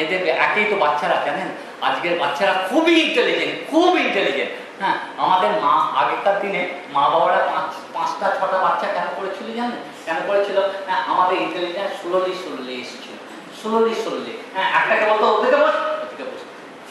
এদের একেই তো বাচ্চারা জানেন, আজকের বাচ্চারা খুবই ইন্টেলিজেন্ট, খুব ইন্টেলিজেন্ট। হ্যাঁ, আমাদের মা আগেকার দিনে মা বাবারা পাঁচটা ছটা বাচ্চা কেন করেছিল জানেন? কেন করেছিল? হ্যাঁ, আমাদের ইন্টেলিজেন্স স্লোলি এসেছিল, স্লোলি। হ্যাঁ, একটাকে বলতো ওদিকে বস, ওদিকে বস,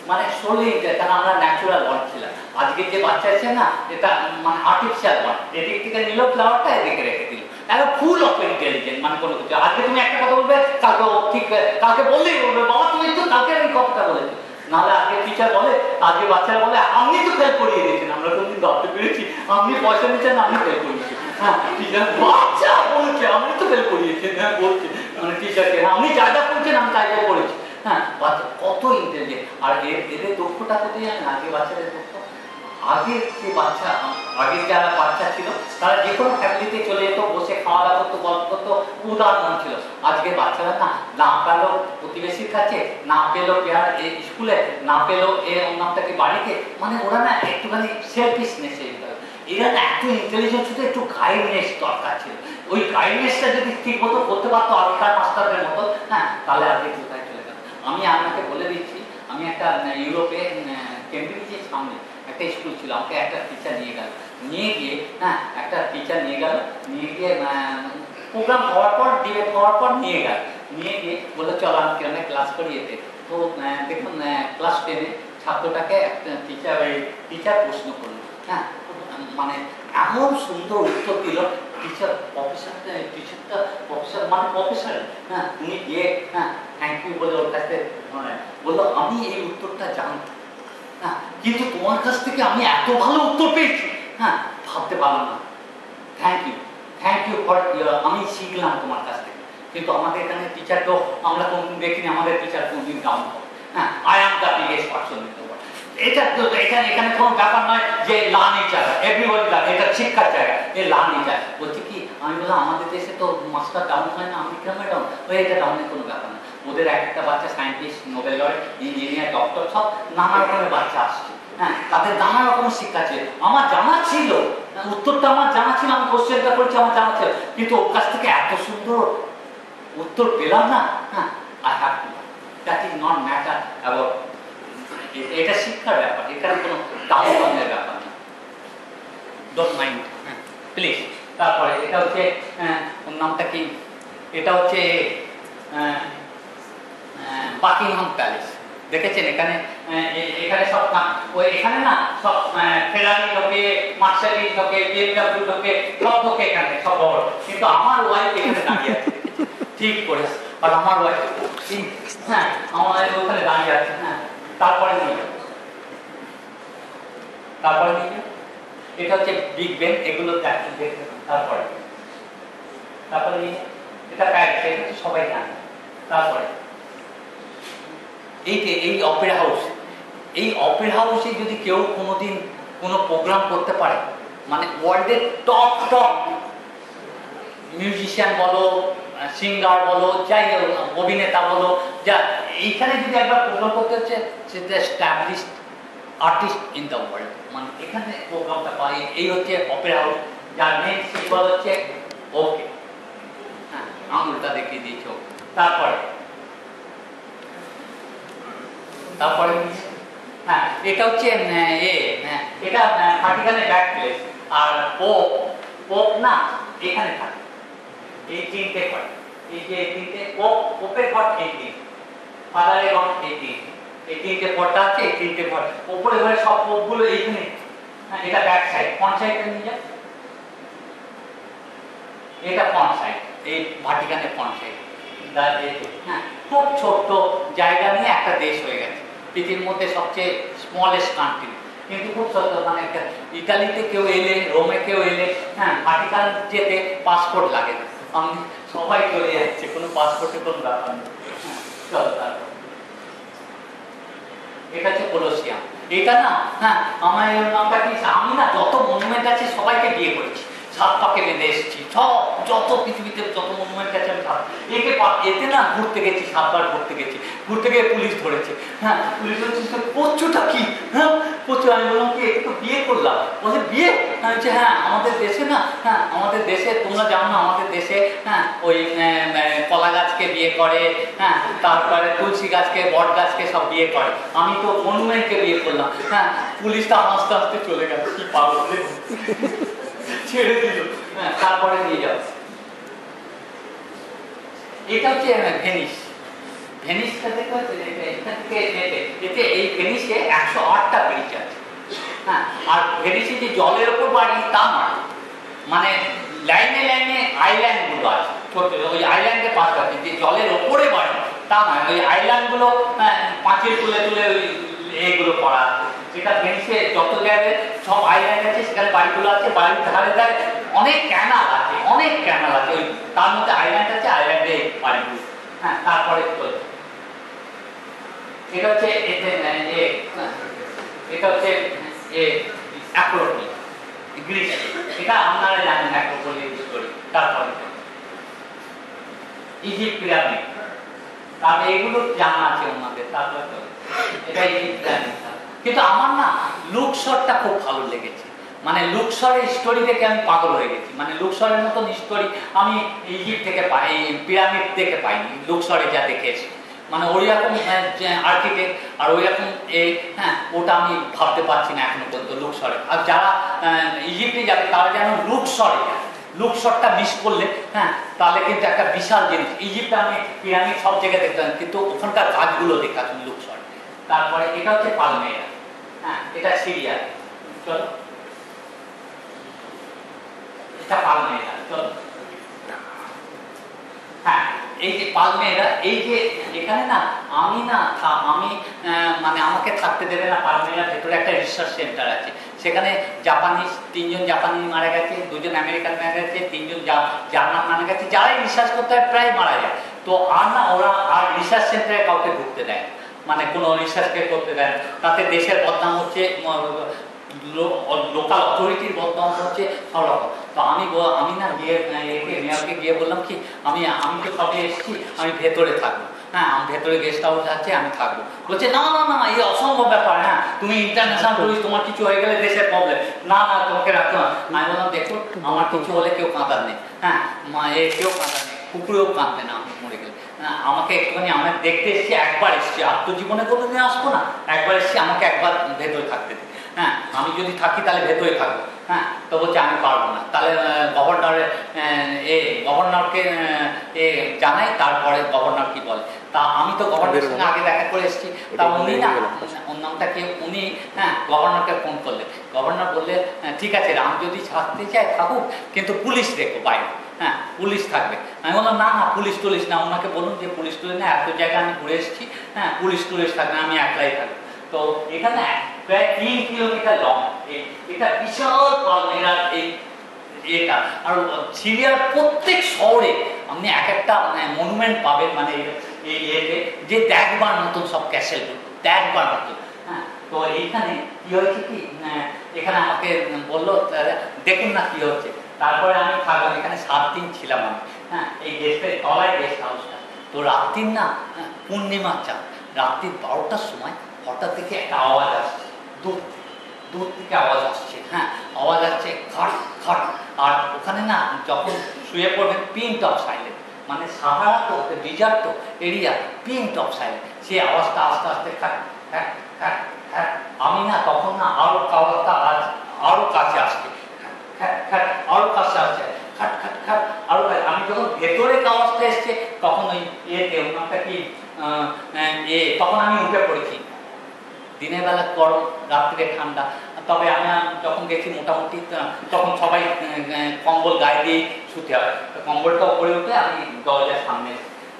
মানে স্লোলি ইন্টেলিজেন্ট, কারণ আমরা ন্যাচুরাল বর্ড ছিলাম। আজকের যে বাচ্চা আছে না, এটা মানে আর্টিফিশিয়াল বর্ড, এদিক থেকে নিল ফ্লাওয়ারটা, এদিকে রেখে দিল, একদম ফুল অফ ইন্টেলিজেন্ট। মানে কোনো কিছু আজকে তুমি একটা কথা বলবে, কালকে ঠিক কালকে বললেই বলবে বাবা তুমি তো কালকে এই কথাটা বলেছো। নাহলে আজকে টিচার বলে, আজকে বাচ্চারা বলে আপনি তো ফেল করিয়ে দিয়েছেন, আমরা কোনদিন ভাবতে পেরেছি আপনি পয়সা নিচ্ছেন, আপনি ফেল করিয়েছেন। হ্যাঁ, টিচার বাচ্চা বলছে আপনি তো ফেল করিয়েছেন। হ্যাঁ বলছে, মানে টিচারকে আপনি যা যা করছেন আমি তাই যা করেছি। হ্যাঁ, বাচ্চা কত ইন্টেলিজেন্ট। আর এদের দক্ষতা কোথায় জানেন? আগে বাচ্চাদের দক্ষ, আগের যে বাচ্চা, আগের যারা বাচ্চা ছিল তারা যে কোনো ফ্যামিলিতে চলে যেত, বসে খাওয়া দাওয়া করতো, গল্প করতো, উদাহরণ ছিল। আজকে বাচ্চারা না পেলো প্রতিবেশীর কাছে, না পেলো স্কুলে, না পেলো অন্যটা কি বাড়িতে, মানে ওরা না একটুখানি সেলফিশনেস হয়ে গেল। এরা না এত ইন্টেলিজেন্স, শুধু একটু গাইডনেস দরকার ছিল। ওই গাইডনেসটা যদি ঠিক মতো করতে পারতো আগেকার মাস্টারদের মতো, হ্যাঁ, তাহলে আগে কোথায় চলে গেল। আমি আপনাকে বলে দিচ্ছি, আমি একটা ইউরোপে কেমব্রিজের সামনে একটা স্কুল ছিল, আমাকে একটা টিচার নিয়ে গিয়ে হ্যাঁ, একটা টিচার নিয়ে গিয়ে প্রোগ্রাম হওয়ার পর, ডিবেট হওয়ার পর নিয়ে গিয়ে বলে চলো আমি কেন ক্লাস করি এতে। তো দেখুন ক্লাস 10-এ ছাত্রটাকে একটা টিচার প্রশ্ন করলো। হ্যাঁ, মানে এমন সুন্দর উত্তর দিল, টিচারটা মানে প্রফেসর। হ্যাঁ, উনি গিয়ে হ্যাঁ থ্যাংক ইউ বলে ওর কাছে বললো আমি এই উত্তরটা জানতাম, হ্যাঁ, কিন্তু তোমার কাছ থেকে আমি এত ভালো উত্তর পেয়েছি, হ্যাঁ, ভাবতে পারলাম না। থ্যাংক ইউ ফর, আমি শিখলাম তোমার কাছ থেকে। কিন্তু আমাদের এখানে টিচার তো আমরা কোনদিন দেখিনি, আমাদের টিচার কোনদিন ডাউন হবে। হ্যাঁ, I am the biggest person in the world. এটা তো এখানে কোনো ব্যাপার নয় যে লার্নিং জায়গা, এভরিবডি লার্ন, এটা শিক্ষার জায়গা, এই লার্নিং জায়গা। বলছি কি, আমি বললাম আমাদের দেশে তো মাস্টার ডাউন হয় না, আমি কেন ডাউন ওই, এটা ডাউনের কোনো ব্যাপার না। ওদের একটা বাচ্চা scientist, Nobel laureate, engineer, doctor, সব নানা রকমের বাচ্চা আসছে। হ্যাঁ, তাদের নানা রকমের শিক্ষা ছিল, আমার জানা ছিল, উত্তরটা আমার জানা ছিল, আমি কোশ্চেনটা করেছি আমার জানা ছিল, কিন্তু ওর কাছ থেকে এত সুন্দর উত্তর পেলাম না। হ্যাঁ, I have to, that is not matter about, এটা শিক্ষার ব্যাপার, এখানে কোনো দামের ব্যাপার না, ডোন্ট মাইন্ড প্লিজ। তারপরে এটা হচ্ছে ওর নামটা কি, এটা হচ্ছে বাকিংহাম প্যালেস, দেখেছেন? এখানে সব ওই এখানে না সব ফেরারি ঢোকে, মার্শালি ঢোকে, বিএমডব্লিউ ঢোকে, সব ঢোকে এখানে, সব বড়। কিন্তু আমার ওয়াইফ এখানে দাঁড়িয়ে আছে, ঠিক করে, আর আমার ওয়াইফ হ্যাঁ আমার ওখানে দাঁড়িয়ে আছে। হ্যাঁ, তারপরে নিয়ে এটা হচ্ছে বিগ বেন, এগুলো দেখতে। তারপরে নিয়ে এটা প্যারিস, এটা তো সবাই জানে। তারপরে এই অপেরা হাউসে যদি কেউ কোনোদিন কোনো প্রোগ্রাম করতে পারে, মানে ওয়ার্ল্ডের টপ মিউজিশিয়ান বলো, সিঙ্গার বলো, যাই অভিনেতা বলো, যা এইখানে যদি একবার প্রোগ্রাম করতে হচ্ছে, সেটা established artist in the world, মানে এখানে প্রোগ্রামটা পাই। এই হচ্ছে অপেরা হাউস, যার মেন সিম্বল হচ্ছে ওকে। হ্যাঁ, আঙুলটা দেখিয়ে দিয়েছ। তারপরে হ্যাঁ, এটা হচ্ছে এটা ভাটিকানের ব্যাক প্লেস। আর পোপ না এখানে থাকে, এই তিনটে ঘর, এই যে তিনটে পোপের ঘর, এই তিন ফাদারের ঘর, এই তিনটে ঘরটা আছে, এই তিনটে ঘর ওপরে ঘরে সব পোপগুলো এইখানে। হ্যাঁ, এটা ব্যাক সাইড, ফ্রন্ট সাইডটা নিয়ে যায়, এটা ফ্রন্ট সাইড, এই ভাটিকানের ফ্রন্ট সাইড। হ্যাঁ, খুব ছোট্ট জায়গা নিয়ে একটা দেশ হয়ে গেছে, পৃথিবীর মধ্যে সবচেয়ে স্মলেস্ট কান্ট্রি, কিন্তু খুব ছোট্ট। মানে ইতালিতে কেউ এলে, রোমে কেউ এলে, হ্যাঁ, ভাটিকান যেতে পাসপোর্ট লাগে না, আমি সবাই চলে যাচ্ছে, কোনো পাসপোর্টের কোনো ব্যাপার নেই। চল, তারপর এটা হচ্ছে কলোসিয়াম। এটা না, হ্যাঁ, আমার নামটা কি, আমি না যত মনুমেন্ট আছে সবাইকে বিয়ে করেছি, সাত পাকে বেঁধে এসেছি, সব যত পৃথিবীতে যত মনুমেন্ট আছে আমি এতে না ঘুরতে গেছি, 7বার ঘুরতে গেছি, ঘুরতে গিয়ে পুলিশ ধরেছে। হ্যাঁ, পুলিশ ধরেছে, পড়ছোটা কি? হ্যাঁ পড়ছো। আমি বললাম কি একটু বিয়ে করলাম। বলে বিয়ে? বলছে হ্যাঁ আমাদের দেশে না, হ্যাঁ আমাদের দেশে তোমরা জানো না, আমাদের দেশে হ্যাঁ ওই কলা গাছকে বিয়ে করে, হ্যাঁ তারপরে তুলসী গাছকে, বট গাছকে সব বিয়ে করে, আমি তো মনুমেন্টকে বিয়ে করলাম। হ্যাঁ পুলিশটা হাসতে হাসতে চলে গেল, কি পাগল ছেড়ে দিল। হ্যাঁ তারপরে নিয়ে যাও। এটা হচ্ছে ভেনিস। ভেনিসটা দেখো, এতে এই ভেনিসে 108টা ব্রিজ আছে। হ্যাঁ আর ভেনিসে যে জলের ওপর বাড়ি তা নয়, মানে লাইনে লাইনে আইল্যান্ডগুলো আছে, ছোট ওই আইল্যান্ডের পাশে আছে, যে জলের ওপরে বাড়ি তা নয়, ওই আইল্যান্ডগুলো পাঁচিল তুলে তুলে ওই এইগুলো করা আছে। যেটা ভেনিসে যত জায়গায় সব আইল্যান্ড আছে সেখানে বাড়িগুলো আছে, বাড়ির ধারে ধারে অনেক ক্যানাল আছে, অনেক ক্যানাল আছে, ওই তার মধ্যে আইল্যান্ড আছে, আইল্যান্ডে বাড়িগুলো। হ্যাঁ তারপরে এটা হচ্ছে এটা হচ্ছে অ্যাক্রোপোলিস গ্রিস, এটা আপনারা জানেন অ্যাক্রোপোলিস স্টোরি। তারপরে ইজিপ্ট পিরামিড, তারপরে এগুলো জানা আছে ওনাদের। তারপরে এটা ইজিপ্ট পিরামিড। কিন্তু আমার না লুক্সরটা খুব ভালো লেগেছে, মানে লুক্সরের স্টোরি দেখে আমি পাগল হয়ে গেছি। মানে লুক্সরের মতন স্টোরি আমি ইজিপ্ট থেকে পাই, পিরামিড থেকে পাইনি, লুক্সরে যা দেখেছি। মানে ওই রকম আর্কিটেক্ট আর ওই রকম হ্যাঁ ওটা আমি ভাবতে পারছি না এখনো পর্যন্ত লুক্সরে। আর যারা ইজিপ্টে যাবে তারা যেন লুক্সরে যায়, লুক্সরটা মিস করলে হ্যাঁ তাহলে কিন্তু একটা বিশাল জিনিস। ইজিপ্টে আমি পিরামিড সব জায়গায় দেখতাম, কিন্তু ওখানকার কাজগুলো দেখাচ্ছেন লুক্সরে। তারপরে এটা হচ্ছে পালমেরা, হ্যাঁ এটা সিরিয়া। চলো এটা পালমেরা, চলো। হ্যাঁ এই যে পালমেরা, এই যে এখানে না আমি মানে আমাকে থাকতে দেবে না। পালমেরার ভেতরে একটা রিসার্চ সেন্টার আছে, সেখানে জাপানিজ 3জন জাপানি মারা গেছে, 2জন আমেরিকান মারা গেছে, 3জন জার্মান মারা গেছে, যারাই রিসার্চ করতে হয় প্রায় মারা যায়। তো আর না ওরা আর রিসার্চ সেন্টারে কাউকে ঢুকতে দেয়, মানে কোনো রিসার্চকে করতে দেয়। তাতে দেশের বদনাম হচ্ছে, লোকাল অথরিটির বদনাম হচ্ছে, সব রকম। তো আমি না গিয়ে মেয়রকে গিয়ে বললাম কি আমি তো সবে এসেছি, আমি ভেতরে থাকবো। হ্যাঁ আমি ভেতরে গেস্ট হাউস আছে, আমি থাকবো। বলছে না না না এই অসম্ভব ব্যাপার, হ্যাঁ তুমি ইন্টারন্যাশনাল টুরিস্ট, তোমার কিছু হয়ে গেলে দেশের প্রবলেম, না না তোমাকে রাখতে হবে। আমি বললাম দেখুন আমার কিছু হলে কেউ কাঁদার নেই, হ্যাঁ কেউ কাঁদার নেই, কুকুরেও কাঁদবে না আমি মরে গেলে। আমাকে একটুখানি আমার দেখতে এসেছি, একবার এসেছি, আত্মজীবনে কোনোদিন আসবো না, একবার এসেছি, আমাকে একবার ভেতরে থাকতে দিই। হ্যাঁ আমি যদি থাকি তাহলে ভেতরে থাকবো। হ্যাঁ তো বলছে আমি পারবো না, তাহলে গভর্নরকে জানাই, তারপরে গভর্নর কি বলে। তা আমি তো গভর্নরের সঙ্গে আগে দেখা করে এসেছি, তা উনি না ওর নামটা কি, উনি হ্যাঁ গভর্নরকে ফোন করলেন। গভর্নর বললে ঠিক আছে আমি যদি ছাড়তে চাই থাকুক, কিন্তু পুলিশ রেখো বাইরে, হ্যাঁ পুলিশ থাকবে। আমি বললাম না না পুলিশ টুলিশ না, ওনাকে বলুন যে পুলিশ টুলিশ না, এত জায়গায় আমি ঘুরে এসেছি, হ্যাঁ পুলিশ টুলিশ থাকবে, আমি একলাই থাকবো। তো এখানে প্রায় 3 কিলোমিটার লং, এটা বিশাল পালমেরার এটা। আর সিরিয়ার প্রত্যেক শহরে আপনি এক একটা মনুমেন্ট পাবেন, মানে এই যে দেখবার মতন সব ক্যাসেলগুলো, দেখবার মতন। হ্যাঁ তো এইখানে কি হয়েছে কি, এখানে আমাকে বললো দেখুন না কি হচ্ছে। তারপরে আমি থাকলাম এখানে 7 দিন ছিলাম আমি। হ্যাঁ এই গেস্টের তলায় গেস্ট হাউসটা। তো রাত্রির না পূর্ণিমার চাঁদ, রাত্রি 12টার সময় হঠাৎ থেকে একটা আওয়াজ আসছে, দূর থেকে আওয়াজ আসছে। হ্যাঁ আওয়াজ আসছে খট খট। আর ওখানে না যখন শুয়ে পড়বেন পিন টপ সাইলেন্ট, মানে সাহারা তো ডিজার্ট তো এরিয়া, পিন টপ সাইলেন্ট। সেই আওয়াজটা আস্তে আস্তে খাট হ্যাঁ হ্যাঁ হ্যাঁ। আমি না তখন না আরো আওয়াজটা আরো কাছে আসছে, আরো কাছে আসছে, খাট খাট খাট আরো কাছে। আমি যখন ভেতরে আওয়াজটা এসছে তখন ওই ওনাটা কি তখন আমি উঠে পড়েছি। দিনের বেলা গরম, রাত্রিরে ঠান্ডা। তবে আমি যখন গেছি মোটামুটি তখন সবাই কম্বল গায়ে দিয়ে শুতে হয়, কম্বলটা উপরে উঠে আমি দরজার সামনে,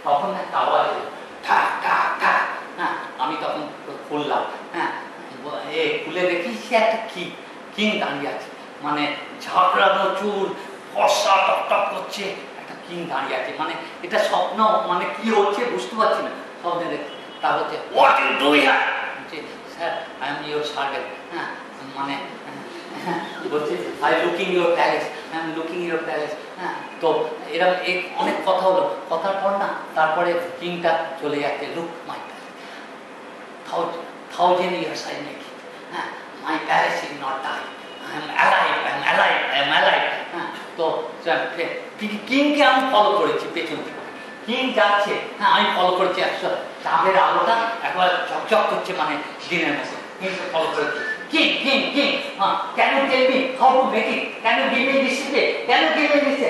তখন একটা আওয়াজ ঠাক ঠাক ঠাক। হ্যাঁ আমি তখন খুললাম, হ্যাঁ খুলে দেখি সে একটা কিং দাঁড়িয়ে আছে, মানে ঝাঁকড়ানো চুল, ফর্সা টক টক করছে, একটা কিং দাঁড়িয়ে আছে। মানে এটা স্বপ্ন, মানে কি হচ্ছে বুঝতে পারছি না, স্বপ্নে দেখছি। তা বলছে what you do here, sir I am your servant. হ্যাঁ মানে বলছি I looking your palace. I am looking your palace. হ্যাঁ, তো এরকম অনেক কথা হলো, কথার পর না তারপরে কিংটা চলে যাচ্ছে, look my palace, thousand years I make it, হ্যাঁ, my palace is not die, I am alive, I am alive, I am alive. হ্যাঁ, তো কিংকে আমি ফলো করেছি পেছন থেকে, কিং যাচ্ছে, হ্যাঁ আমি ফলো করেছি, একশো চাঁদের আলোটা একবার চকচক করছে মানে দিনের মতো, কিংকে ফলো করেছি। কিং কিং কিং, হ্যাঁ, can you tell me how to make it, can you give me this secret, can you give me this.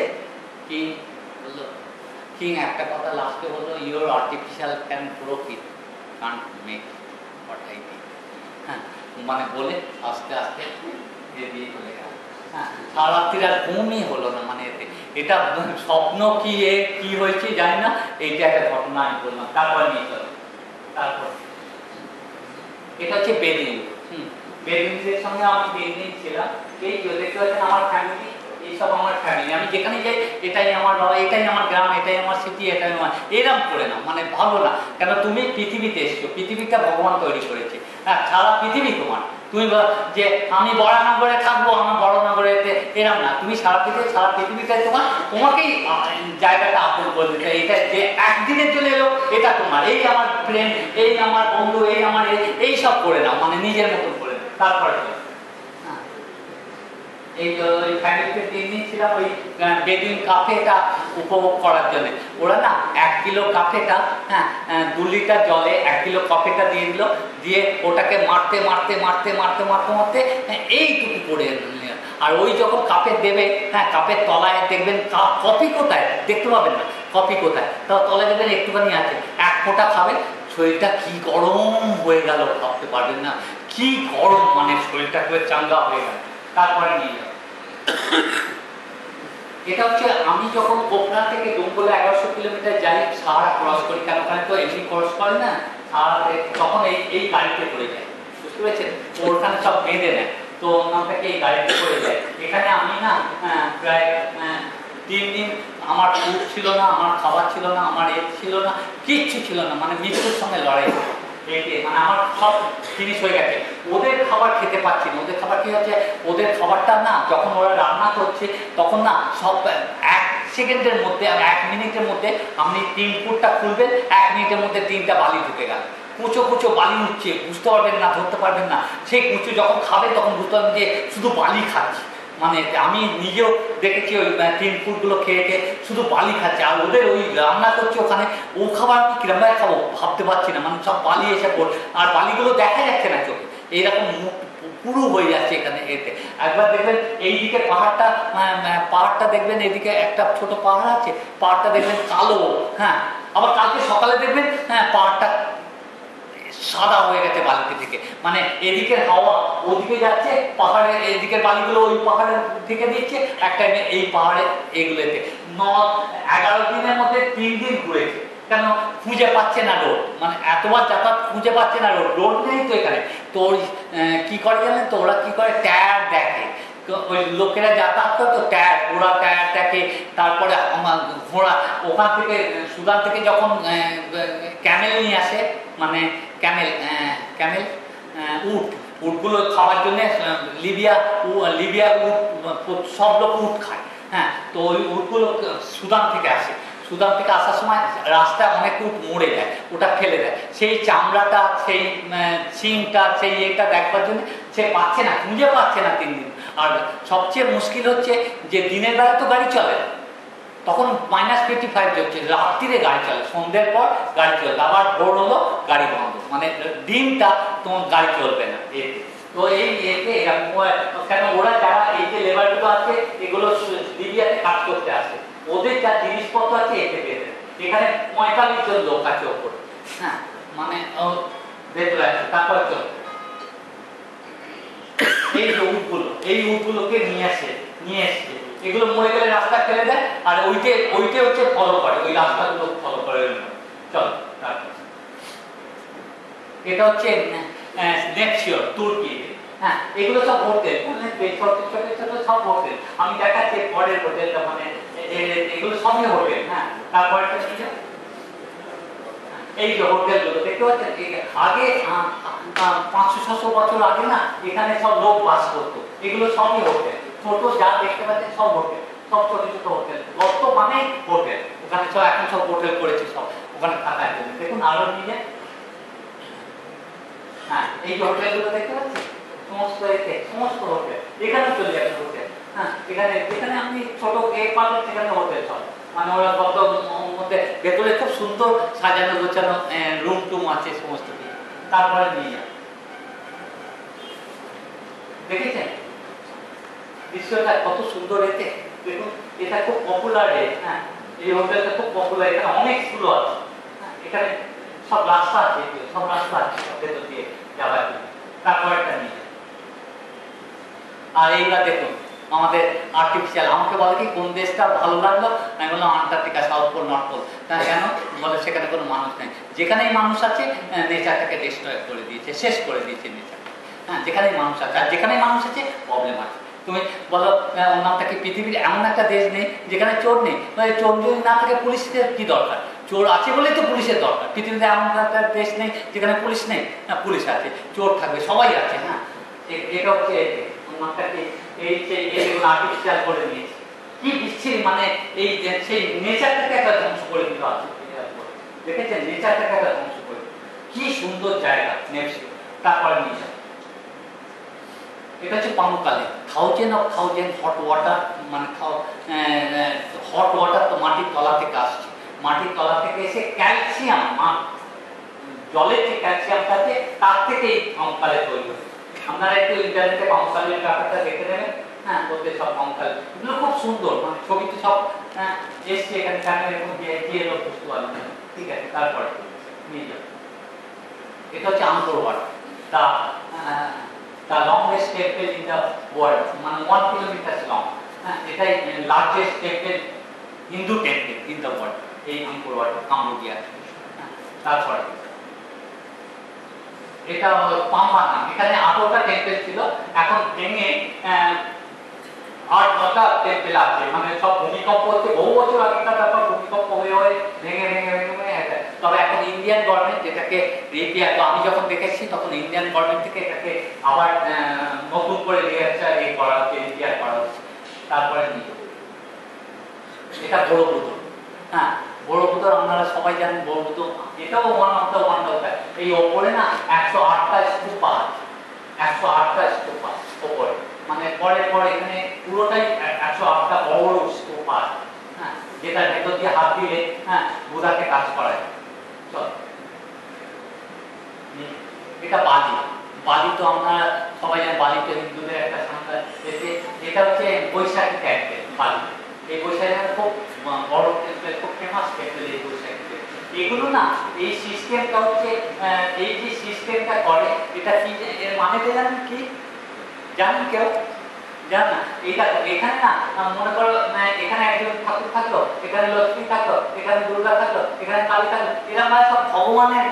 King বললো, কিং একটা কথা লাস্টে বললো, your artificial can broke it, can't make what I did. হ্যাঁ, মানে বলে আস্তে আস্তে দিয়ে চলে গেল। হ্যাঁ, সারা রাত্রির আর ঘুমই হলো না, মানে এটা স্বপ্ন কি হয়েছে জানি না, এইটা একটা ঘটনা আমি বললাম। তারপর নিয়ে চলো, তারপর এটা হচ্ছে বেদিন। বেদিনদের সঙ্গে আমি বেদিন ছিলাম, এই দেখতে পাচ্ছেন আমার ফ্যামিলি, এইসব আমার ফ্যামিলি, আমি যেখানে যাই এটাই আমার বাবা, এটাই আমার গ্রাম, এটাই আমার সিটি, এটাই আমার, এরম করে না, মানে ভালো না। কেন তুমি পৃথিবীতে এসছো, পৃথিবীটা ভগবান তৈরি করেছে, হ্যাঁ সারা পৃথিবী তোমার। তুমি যে আমি বড়নগরে থাকবো, আমার বড়নগরেতে এরম না, তুমি সারা পৃথিবীটাই তোমার, তোমাকেই জায়গাটা আপন করে দিতে। এটা যে একদিনের জন্য এলো এটা তোমার, এই আমার ফ্রেন্ড, এই আমার বন্ধু, এই আমার এই সব করে নাও, মানে নিজের মতন করে নাও। তারপরে এই ফ্যামিলিতে 3 দিন ছিলাম ওই বেদিন কাফেটা উপভোগ করার জন্য। ওরা না 1 কিলো কাফেটা, হ্যাঁ 2 লিটার জলে 1 কিলো কফিটা দিয়ে দিল, দিয়ে ওটাকে মারতে মারতে মারতে মারতে মারতে মারতে এইটুকু পড়ে আর ওই যখন কাপে দেবে, হ্যাঁ কাপের তলায় দেখবেন কফি কোথায় দেখতে পাবেন না, কফি কোথায়, তাও তলায় দেখবেন একটুখানি আছে, 1 ফোঁটা খাবেন, শরীরটা কি গরম হয়ে গেল ভাবতে পারবেন না, কি গরম, মানে শরীরটা খুব চাঙ্গা হয়ে গেল। তারপরে নিয়ে যাও, এটা হচ্ছে আমি যখন পোখরা থেকে জঙ্গলে 1100 কিলোমিটার যাই, সাহারা ক্রস করি, কেন ওখানে তো এমনি ক্রস করে না, সাহারাতে তখন এই গাড়িতে করে যায়, বুঝতে পেরেছেন, ওখানে সব বেঁধে নেয়, তো ওখান থেকে এই গাড়িতে করে যায়। এখানে আমি না প্রায় 3 দিন আমার ফুড ছিল না, আমার খাবার ছিল না, আমার ছিল না, কিচ্ছু ছিল না, মানে মৃত্যুর সঙ্গে লড়াই, মানে আমার সব জিনিস হয়ে গেছে। ওদের খাবার খেতে পাচ্ছি না, ওদের খাবার কি হচ্ছে, ওদের খাবারটা না যখন ওরা রান্না করছে তখন না সব 1 সেকেন্ডের মধ্যে, 1 মিনিটের মধ্যে আপনি 3 ফুটটা খুলবেন, 1 মিনিটের মধ্যে 3টা বালি ঢুকে গেল, কুচো কুচো বালি উঠছে, বুঝতে পারবেন না, ধরতে পারবেন না, সেই কুচো যখন খাবে তখন বুঝতে পারবেন যে শুধু বালি খাচ্ছে। মানে আমি নিজেও দেখেছি ওই 3 ফুটগুলো খেয়ে খেয়ে শুধু বালি খাচ্ছে, আর ওদের ওই রান্না করছে ওখানে, ও খাবার আমি কিরমভাবে খাবো ভাবতে পারছি না, মানে সব বালি এসে পড়, আর বালিগুলো দেখা যাচ্ছে না চোখে, এইরকম মুখ পুরো হয়ে যাচ্ছে এখানে এতে। একবার দেখবেন এইদিকে পাহাড়টা দেখবেন, এদিকে একটা ছোট পাহাড় আছে, পাহাড়টা দেখবেন কালো, হ্যাঁ আবার কালকে সকালে দেখবেন হ্যাঁ পাহাড়টা সাদা হয়ে গেছে বালিতে থেকে, মানে এদিকের হাওয়া ওদিকে যাচ্ছে, পাহাড়ের এদিকের বালিগুলো ওই পাহাড়ের থেকে দিচ্ছে, এক টাইমে এই পাহাড়ে এগুলোতে 11 দিনের মধ্যে 3 দিন ঘুরেছে, কেন খুঁজে পাচ্ছে না রোড, মানে এতবার যাতায়াত খুঁজে পাচ্ছে না রোড নেই তো এখানে, তো কি করে জানেন তো, ওরা কি করে টায়ার দেখে, ওই লোকেরা যাতায়াত করে তো ওরা টায়ার দেখে, তারপরে ঘোড়া ওখান থেকে সুদান থেকে যখন ক্যামেল নিয়ে আসে, মানে ক্যামেল উটগুলো খাওয়ার জন্য লিবিয়া উট, সব লোক উট খায়, হ্যাঁ তো ওই উটগুলো সুদান থেকে আসে, সুদান থেকে আসার সময় রাস্তায় অনেক উট মরে যায়, ওটা ফেলে দেয়, সেই চামড়াটা, সেই সিংটা, সেই এটা দেখবার জন্য সে পাচ্ছে না, খুঁজে পাচ্ছে না 3 দিন। আর সবচেয়ে মুশকিল হচ্ছে যে দিনের বেলা তো গাড়ি চলে, তখন -55 চলছে, রাত্রিরে গাড়ি চলে, সন্ধ্যের পর গাড়ি চলবে, আবার ভোর হলো গাড়ি বন্ধ, মানে দিনটা তোমার গাড়ি চলবে না। তো এতে কেন ওরা যারা এই যে লেবারগুলো আছে এগুলো লিবিয়াতে কাজ করতে আসে, ওদের যা জিনিসপত্র আছে এতে পেতে, এখানে 45 জন লোক আছে ওপরে, হ্যাঁ মানে দেখবে। তারপর চল এই উটগুলোকে নিয়ে এসছে, এগুলো মরে গেলে রাস্তা ফেলে দেয়, আর ওইটা হচ্ছে ফলো করে, ওই রাস্তাগুলো ফলো করে। চল তারপর এটা হচ্ছে নেপসিয়র, তুর্কি, হ্যাঁ এগুলো সব হোটেল, সব হোটেল আমি দেখাচ্ছি পরের হোটেলটা, মানে এগুলো সবই হোটেল, হ্যাঁ তারপরে এই যে হোটেলগুলো দেখতে পাচ্ছেন, আগে 500-600 বছর আগে না এখানে সব লোক বাস করতো, এগুলো সবই হোটেল, ছোট যা দেখতে পাচ্ছেন সব হোটেল, সব ছোট ছোট হোটেল, গর্ত মানে হোটেল, ওখানে সব এখন সব হোটেল করেছে সব ওখানে থাকার জন্য। দেখুন আরো নিয়ে, হ্যাঁ এই যে হোটেলগুলো দেখতে পাচ্ছেন সমস্ত এতে সমস্ত হোটেল, এখানে চলে যাবে হোটেল। হ্যাঁ এখানে যেখানে আপনি ছোট গেট পাবেন সেখানে হোটেল সব, মানে ওরা গত মধ্যে ভেতরে খুব সুন্দর সাজানো গোছানো রুম টুম আছে সমস্ত কিছু। তারপরে নিয়ে যান, দেখেছেন দৃশ্যটা কত সুন্দর এতে। দেখুন এটা খুব পপুলার রে, হ্যাঁ এই হোটেলটা খুব পপুলার, এখানে অনেক স্কুল আছে, এখানে সব রাস্তা আছে, সব রাস্তা আছে ভেতর দিয়ে যাওয়ার জন্য। তারপরটা নিয়ে, আর এইগুলা দেখুন আমাদের আর্টিফিশিয়াল। আমাকে বলে কি কোন দেশটা ভালো লাগলো, আমি বললাম Antarctica, south pole, north pole. তা কেন বলে সেখানে কোনো মানুষ নেই, যেখানেই মানুষ আছে নেচারটাকে ডিস্ট্রয় করে দিয়েছে, শেষ করে দিয়েছে নেচার। হ্যাঁ যেখানেই মানুষ আছে, আর যেখানেই মানুষ আছে প্রবলেম আছে। তুমি বলো অন্যটা কি পৃথিবীর এমন একটা দেশ নেই যেখানে চোর নেই, চোর যদি না থাকে পুলিশের কি দরকার, চোর আছে বলেই তো পুলিশের দরকার। পৃথিবীতে এমন একটা দেশ নেই যেখানে পুলিশ নেই, না পুলিশ আছে, চোর থাকবে, সবাই আছে। হ্যাঁ এটা হচ্ছে এই এইগুলো আর্টিফিশিয়াল করে দিয়েছে, কি বিচ্ছিরি, মানে এই সেই নেচারটাকে একটা ধ্বংস করে দিতে আছে। দেখেছেন নেচারটাকে একটা ধ্বংস করে, কি সুন্দর জায়গা নেপসি। তারপরে নিয়ে যাবে, এটা হচ্ছে পামুকালে, 1000 হট ওয়াটার, মানে হট ওয়াটার তো মাটির তলা থেকে আসছে, মাটির তলা থেকে এসে ক্যালসিয়াম, জলের যে ক্যালসিয়ামটা আছে তার থেকে এই পামুকালে তৈরি হয়। আপনারা একটু ইন্টারনেটে পামুকালের ব্যাপারটা দেখে নেবেন। হ্যাঁ বলতে সব পামুকাল এগুলো খুব সুন্দর, মানে ছবিতে সব এসছে, এখানে ক্যামেরা এরকম দিয়ে লোক বুঝতে পারবেন। ঠিক আছে, তারপরে নিয়ে যাবেন, এটা হচ্ছে Anchor watt, the longest temple in the world, মানে 1 kilometers long। হ্যাঁ এটাই largest temple, Hindu temple in the world, এই আঙ্কর ওয়াট কাম্বোডিয়া। তারপরে এটা পাম্বানা, এখানে 8টা টেম্পল ছিল, এখন ভেঙে 8-9টা টেম্পল আছে, মানে সব ভূমিকম্প হচ্ছে, বহু বছর আগেকার ব্যাপার, ভূমিকম্প হয়ে ভেঙে ভেঙে ভেঙে ভেঙে। তবে এখন ইন্ডিয়ান গভর্নমেন্ট এটাকে রিপেয়ার, তো আমি যখন দেখেছি তখন ইন্ডিয়ান গভর্নমেন্ট থেকে এটাকে আবার নতুন করে রিপেয়ার করা হচ্ছে, রিপেয়ার করা হচ্ছে। তারপরে এটা বড়বুদ্ধ। হ্যাঁ বড়বুদ্ধ আপনারা সবাই জানেন, বড়বুদ্ধ এটাও ওয়ান অফ দ্য এই ওপরে না 108টা স্তূপা আছে, 108টা স্তূপা ওপরে, মানে পরে পরে এখানে পুরোটাই 108টা বড় বড় স্তূপা আছে। হ্যাঁ যেটা ভেতর দিয়ে হাত দিলে হ্যাঁ বুধাকে কাজ করা যায়। চল এটা বালি, বালি তো আমরা সবাই জানি, বালি তো হিন্দুদের একটা সংখ্যা। এটা হচ্ছে বৈশাখী টেম্পল বালি, এই বৈশাখী খুব বড় টেম্পল, খুব ফেমাস টেম্পল এই বৈশাখী। এগুলো না এই সিস্টেমটা হচ্ছে, এই যে সিস্টেমটা করে এটা কি, এর মানেটা জানেন কি, জানেন কেউ জান না? এইটা এখানে না মনে করো এখানে একজন ঠাকুর থাকলো, এখানে লক্ষ্মী থাকলো, এখানে দুর্গা থাকলো, এখানে কালী থাকলো, এরা মানে সব ভগবানের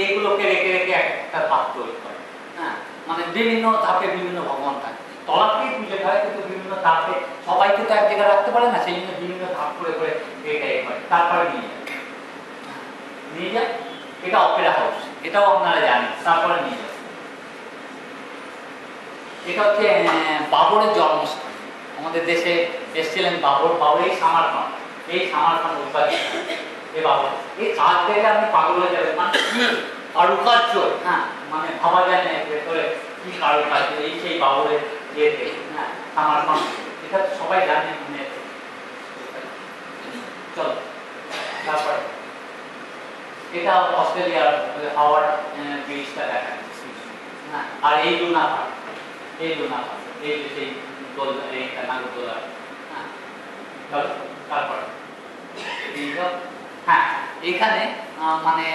এইগুলোকে রেখে রেখে একটা ভাব তৈরি করে। হ্যাঁ মানে বিভিন্ন ধাপে বিভিন্ন ভগবান থাকে, তলাতেই পুজো হয়, কিন্তু বিভিন্ন ধাপে সবাইকে তো এক জায়গায় রাখতে পারে না, সেই জন্য বিভিন্ন ধাপ করে করে এটাই হয়। তারপরে নিয়ে যায় এটা অপেরা হাউস, এটাও আপনারা জানেন। তারপরে নিয়ে যায় এটা হচ্ছে বাবরের জন্মস্থান, আমাদের দেশে এসেছিলেন বাবর, বাবরের সামারখান, এই সামারখান উৎপাদিত এই বাবর, এই কাজ দেখে আপনি পাগল হয়ে যাবেন, মানে কি কারুকার্য। হ্যাঁ মানে ভাবা যায় না ভেতরে কি কারুকার্য, এই সেই বাবরের ইয়েতে। হ্যাঁ সামারখান এটা সবাই জানে। চলো তারপরে এটা অস্ট্রেলিয়ার হাওয়ার্ড ব্রিজটা দেখা যাচ্ছে। হ্যাঁ আর এই লুনা পার্ক, এই লুনা পার্ক, এই যে সেই নাগরদোলা। হ্যাঁ চলো তারপরে হ্যাঁ এখানে মানে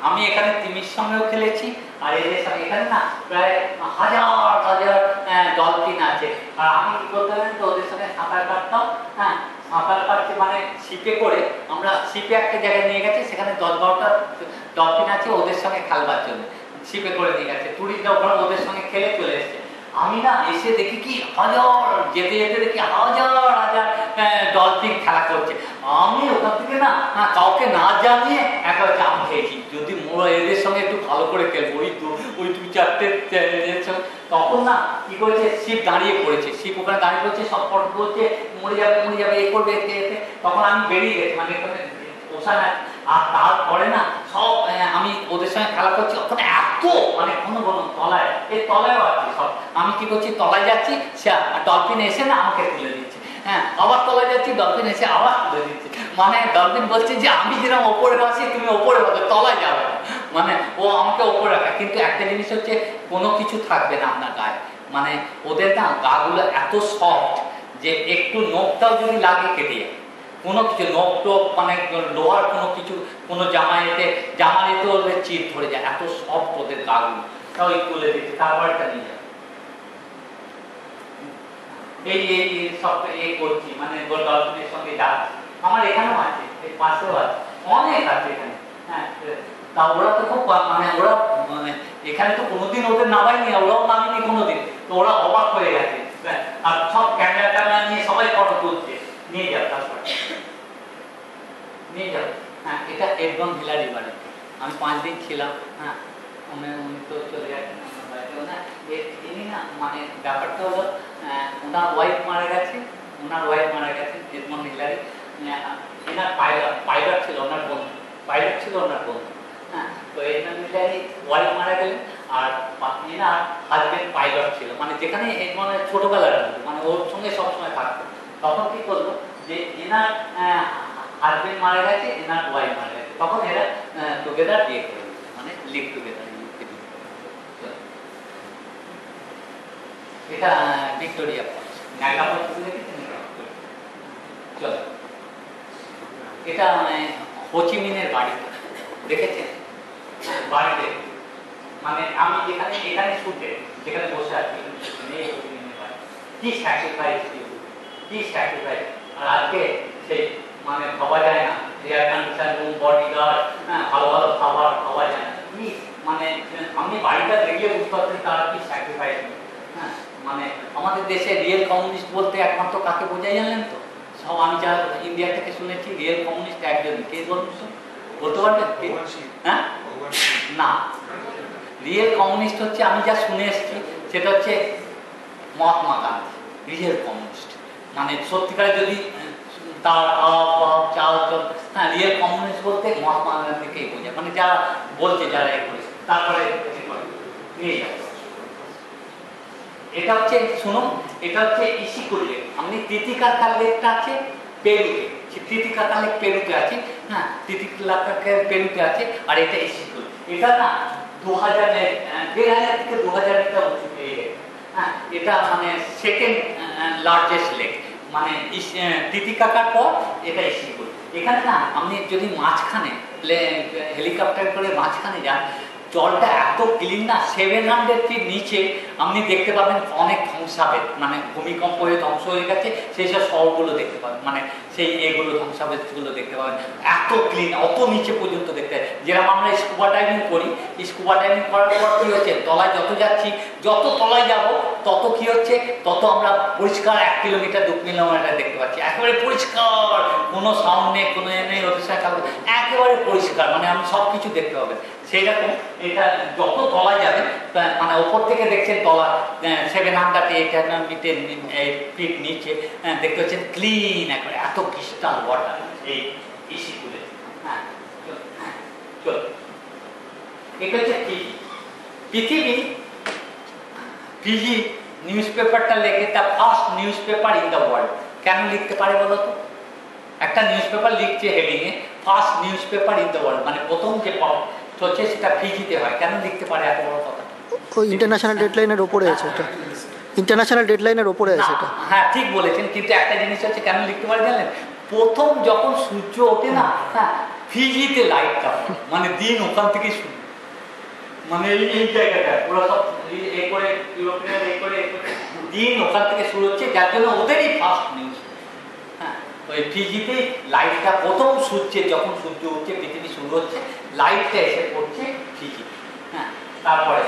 আমি এখানে তিমির সঙ্গেও খেলেছি, আর এদের সঙ্গে এখানে না প্রায় হাজার হাজার ডলফিন আছে। আর আমি কি করতে পারেন তো ওদের সঙ্গে সাঁতার কাটতাম। হ্যাঁ সাঁতার কাটতে মানে শিপে করে, আমরা শিপে একটা জায়গায় নিয়ে গেছি, সেখানে 10-12টা ডলফিন আছে, ওদের সঙ্গে খেলবার জন্য শিপে করে নিয়ে গেছে টুরিস্টরা, ওখানে ওদের সঙ্গে খেলে চলে এসছে। আমি না এসে দেখি কি হাজার, যেতে যেতে দেখি হাজার হাজার ডলফিন খেলা করছে। আমি ওখান থেকে না কাউকে না জানিয়ে একবার জাম খেয়েছি, যদি মোর ওরা এদের সঙ্গে একটু ভালো করে খেলবো, ওই দু চারটে তখন না কি করেছে, শিপ দাঁড়িয়ে পড়েছে, শিপ ওখানে দাঁড়িয়ে পড়েছে, সব ফটো বলছে মরে যাবে এ করবে এতে। তখন আমি বেরিয়ে গেছি, মানে পোষা নাই। আর তারপরে না সব আমি ওদের সঙ্গে খেলা করছি, ওখানে এত মানে ঘন তলায়, এই তলায়ও আছি সব। আমি কি করছি, তলায় যাচ্ছি, সে ডলফিন এসে না আমাকে তুলে দিচ্ছে, হ্যাঁ আবার তলায় যাচ্ছি, ডলফিন এসে আবার তুলে দিচ্ছে। মানে ডলফিন বলছে যে আমি যেরকম ওপরে আছি তুমি ওপরে বসে তলায় যাবে, মানে ও আমাকে ওপরে রাখা। কিন্তু একটা জিনিস হচ্ছে কোনো কিছু থাকবে না আপনার গায়ে, মানে ওদের না গাগুলো এত সফট যে একটু নখটাও যদি লাগে কেটে যায়, কোনো কিছু নখ টোক মানে লোহার কোনো কিছু, কোনো জামাইতে ওদের চিপ ধরে যায়, এত সফট ওদের গাগুলো। তাও এই তুলে দিচ্ছে, তারপরটা নিয়ে যাবে। এই সব করছি, মানে ডলফিনের সঙ্গে যাচ্ছি। আমার এখানেও আছে, এই পাশেও আছে, অনেক আছে এখানে। হ্যাঁ, তা ওরা তো খুব মানে ওরা মানে এখানে তো কোনোদিন ওদের নামায়নি, ওরাও নামেনি কোনোদিন, তো ওরা অবাক হয়ে গেছে। আর সব ক্যামেরা নিয়ে সবাই ফটো তুলছে, নিয়ে যাও তারপর নিয়ে যাও। হ্যাঁ, এটা একদম হিলারি বাড়ি, আমি 5 দিন ছিলাম। হ্যাঁ, উনি তো চলে গেছেন বাড়িতেও না। ইনি না মানে ব্যাপারটা হলো ওনার ওয়াইফ মারা গেছে, এডমন্ড হিলারি। এনার পাইলট ছিল ওনার বন্ধু, হ্যাঁ। তো এডমন্ড হিলারি ওয়াইফ মারা গেলেন, আর এনার হাজবেন্ড পাইলট ছিল, মানে যেখানে এডমন্ডের ছোটবেলার বন্ধু, মানে ওর সঙ্গে সবসময় থাকতো। তখন কি করলো যে এনার হাজবেন্ড মারা গেছে, এনার ওয়াইফ মারা গেছে, তখন এরা টুগেদার বিয়ে করে দিচ্ছে, মানে লিভ টুগেদার। এটা ভিক্টোরিয়া ফলস, নায়গা ফলস দেখেছেন? চলো, এটা হোচিমিনের বাড়ি দেখেছেন? বাড়িতে মানে আমি এখানে শুটে যেখানে বসে আছি, হোচিমিনের বাড়ি। কি স্যাক্রিফাইস, আর আজকে সেই মানে ভাবা যায় না, এয়ার কন্ডিশন রুম, বডিগার্ড, হ্যাঁ ভালো খাবার খাওয়া যায় না, কি মানে আমি বাড়িটা দেখলে বুঝতে পারছি তারা কি স্যাক্রিফাইস। হ্যাঁ, মানে আমাদের দেশে রিয়েল কমিউনিস্ট বলতে একমাত্র কাকে বোঝাই জানেন তো? সব আমি যা ইন্ডিয়া থেকে শুনেছি, রিয়েল কমিউনিস্ট একজন, কে বলতে পারবেন? হ্যাঁ, না, রিয়েল কমিউনিস্ট হচ্ছে আমি যা শুনে এসেছি সেটা হচ্ছে মহাত্মা গান্ধী রিয়েল কমিউনিস্ট। মানে সত্যিকারে যদি তার চাল, হ্যাঁ রিয়েল কমিউনিস্ট বলতে মহাত্মা গান্ধীকেই বোঝায়, মানে যারা বলছে, যারা এ করেছে। তারপরে নিয়ে যাবে, এটা হচ্ছে শুনুন, এটা হচ্ছে ইশিকুল লেক। আপনি তিতিকাকার লেকটা আছে পেরুতে, তিতিকাকার লেক পেরুতে আছে, হ্যাঁ তিতিকাকার পেরুতে আছে, আর এটা ইশিকুল। এটা না 1,500 থেকে 2,000 মিটার উঁচু পেয়ে গেছে। হ্যাঁ, এটা মানে সেকেন্ড লার্জেস্ট লেক, মানে তিতিকাকার পর এটা ইশিকুল। এখানে না আপনি যদি মাঝখানে হেলিকপ্টার করে মাঝখানে যান, জলটা এত ক্লিন না, 700 ফিট নিচে আপনি দেখতে পাবেন অনেক ধ্বংসাবেদ, মানে ভূমিকম্প হয়ে ধ্বংস হয়ে গেছে সেই সব শহরগুলো দেখতে পাবেন, মানে সেই এগুলো ধ্বংসাবেদগুলো দেখতে পাবেন। এত ক্লিন, অত নিচে পর্যন্ত দেখতে। যেরকম আমরা স্কুবা ডাইভিং করি, স্কুবা ডাইভিং করার পর কী হচ্ছে, তলায় যত যাচ্ছি, যত তলায় যাব তত কি হচ্ছে, তত আমরা পরিষ্কার 1 কিলোমিটার 2 কিলোমিটার দেখতে পাচ্ছি, একেবারে পরিষ্কার, কোনো সাউন্ড নেই, কোনো নেই, ওদের সাথে একেবারে পরিষ্কার, মানে আপনি সব কিছু দেখতে পাবেন। সেই রকম এটা যত তলায় যাবেন, মানে ওপর থেকে দেখছেন তলা 700 ফিট নিচে দেখতে পাচ্ছেন ক্লিন, একবারে এত ক্রিস্টাল ওয়াটার এই ইশিকুলে। হ্যাঁ, চল, এটা হচ্ছে ফিজি নিউজ পেপারটা লেখে the first newspaper in the world. কেন লিখতে পারে বলো তো? একটা নিউজ পেপার লিখছে হেডিংয়ে first newspaper in the world, মানে প্রথম যে হচ্ছে সেটা ফিজিতে হয়। কেন লিখতে পারে এত বড় কথা? ওই ইন্টারন্যাশনাল ডেডলাইনের উপরে আছে এটা, ইন্টারন্যাশনাল ডেডলাইনের উপরে আছে এটা। হ্যাঁ ঠিক বলেছেন, কিন্তু একটা জিনিস হচ্ছে কেন লিখতে পারে জানেন? প্রথম যখন সূর্য ওঠে না, হ্যাঁ ফিজিতে লাইটটা, মানে দিন ওখান থেকে শুরু, মানে এই জায়গাটা পুরো সব এ করে ইউরোপিয়ান এ করে দিন ওখান থেকে শুরু হচ্ছে, যার জন্য ওদেরই ফার্স্ট নিউজ। হ্যাঁ, ওই ফিজিতে লাইটটা প্রথম সূর্যে, যখন সূর্য উঠছে পৃথিবী শুরু হচ্ছে, লাইটটা এসে পড়ছে ফিজি। হ্যাঁ, তারপরে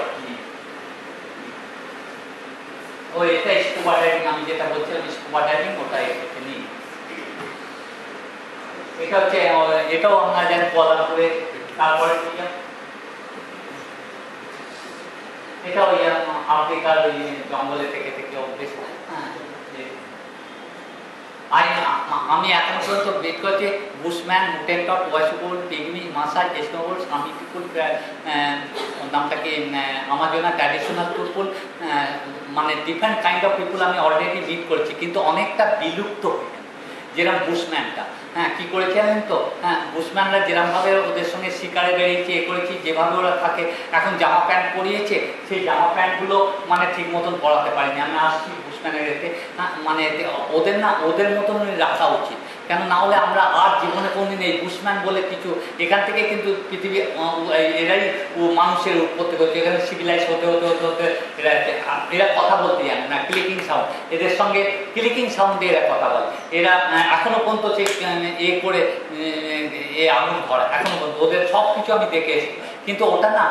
ওই এটা স্কুবা ডাইভিং, আমি যেটা বলছিলাম স্কুবা ডাইভিং, ওটা এসেছে নিয়ে। এটা হচ্ছে, এটাও আমরা জানি পদার্থে। তারপরে এটা ওই আফ্রিকার ওই জঙ্গলে থেকে থেকে অভ্যেস। হ্যাঁ, আমি এখন পর্যন্ত বের করেছি বুশম্যান, মুটেন্টট, ওয়াইসুকুল, পিগমি, মাসাই, স্নোবল, সামি পিপুল, নামটাকে আমাজনা, ট্র্যাডিশনাল পিপুল, মানে ডিফারেন্ট কাইন্ড অফ পিপুল আমি অলরেডি মিট করেছি, কিন্তু অনেকটা বিলুপ্ত হয়ে গেছে। যেরকম বুশম্যানটা, হ্যাঁ কী করেছে জানেন তো, হ্যাঁ বুশম্যানরা যেরকমভাবে ওদের সঙ্গে শিকারে বেরিয়েছে এ করেছি, যেভাবে ওরা থাকে, এখন জামা প্যান্ট পরিয়েছে, সেই জামা প্যান্টগুলো মানে ঠিক মতন পরাতে পারিনি। আমি আসছি বুশম্যানের এতে, হ্যাঁ মানে এতে ওদের না ওদের মতন রাখা উচিত, কেন না হলে আমরা আর জীবনে কোনদিন এই বুশম্যান বলে কিছু, এখান থেকে কিন্তু পৃথিবী এরাই মানুষের উৎপত্তি করছে, এখানে সিভিলাইজ হতে হতে হতে হতে এরা কথা বলতে জানে না, ক্লিকিং সাউন্ড, এদের সঙ্গে ক্লিকিং সাউন্ড দিয়ে এরা কথা বলে, এরা এখনো পর্যন্ত সে এ করে এ আঙুল ধরা, এখনো পর্যন্ত ওদের সব কিছু আমি দেখে এসেছি, কিন্তু ওটা না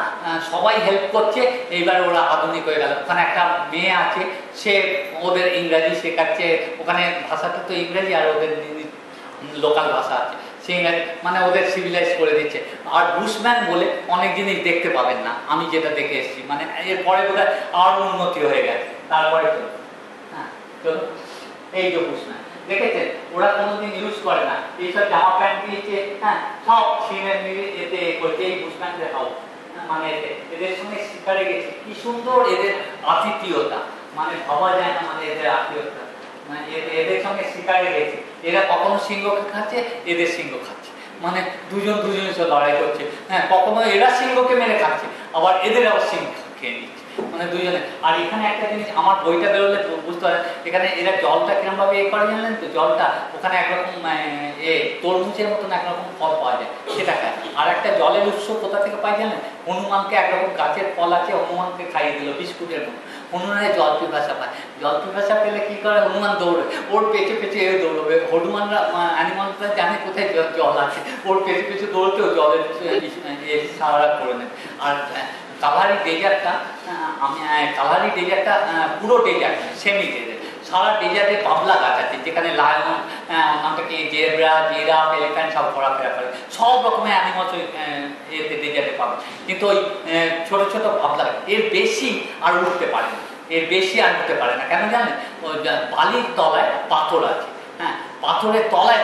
সবাই হেল্প করছে, এইবার ওরা আধুনিক হয়ে গেল। ওখানে একটা মেয়ে আছে, সে ওদের ইংরাজি শেখাচ্ছে, ওখানে ভাষাটা তো ইংরাজি আর ওদের লোকাল ভাষা আছে, সে ইংরাজি মানে ওদের সিভিলাইজ করে দিচ্ছে। আর বুশম্যান বলে অনেক জিনিস দেখতে পাবেন না, আমি যেটা দেখে এসেছি, মানে এরপরে বোধহয় আরও উন্নতি হয়ে গেছে, তারপরে তো হ্যাঁ চলো এই যে বুশম্যান দেখেছেন, ওরা কোনোদিন ইউজ করে না এইসব জামা প্যান্ট দিয়েছে, হ্যাঁ সব সিনের এতে করছে, এই বুশম্যান দেখাও, মানে এদের সঙ্গে শিকারে গেছে, কি সুন্দর এদের আতিথিয়তা, মানে ভাবা যায় না, মানে এদের আতিথিয়তা, মানে এদের সঙ্গে শিকারে গেছে, এরা কখনো সিংহকে খাচ্ছে, এদের সিংহ খাচ্ছে, মানে দুজনের সাথে লড়াই করছে, হ্যাঁ কখনো এরা সিংহকে মেরে খাচ্ছে, আবার এদের আবার সিংহ খেয়ে নিচ্ছে, মানে দুজনে। আর এখানে একটা জিনিস আমার বইটা বেরোলে বুঝতে পারে, এখানে এরা জলটা কিরমভাবে এ করে জানলেন তো, জলটা ওখানে একরকম তরমুজের মতন একরকম ফল পাওয়া যায়, সেটা খায়। আর একটা জলের উৎস কোথা থেকে পাই জানেন, হনুমানকে একরকম গাছের ফল আছে, হনুমানকে খাইয়ে দিল বিস্কুটের মতো, হনুমানের জল পিপাসা পায়, জল পিপাসা পেলে কি করে, হনুমান দৌড়ে, ওর পেছনে পেছনে এও দৌড়বে, হনুমানরা অ্যানিমালরা জানে কোথায় জল আছে, ওর পেছনে পেছনে দৌড়তেও জলের সারা করে নেয়। আর কালারি ডেজার্টটা, আমি কালারি ডেজার্টটা পুরো ডেজার্ট সেমি ডেজার্ট, সারা ডেজার্টে বাবলা গাছ আছে, যেখানে লায়ন, নামটাকে জেব্রা, জিরাফ, এলিফ্যান্ট সব ঘোরাফেরা করে, সব রকমের অ্যানিমালস ওই এতে ডেজার্টে পাবে, কিন্তু ওই ছোটো ছোটো বাবলা গাছ, এর বেশি আর উঠতে পারে না, এর বেশি আর উঠতে পারে না, কেন জানেন, ওই বালির তলায় পাথর আছে, হ্যাঁ পাথরের তলায়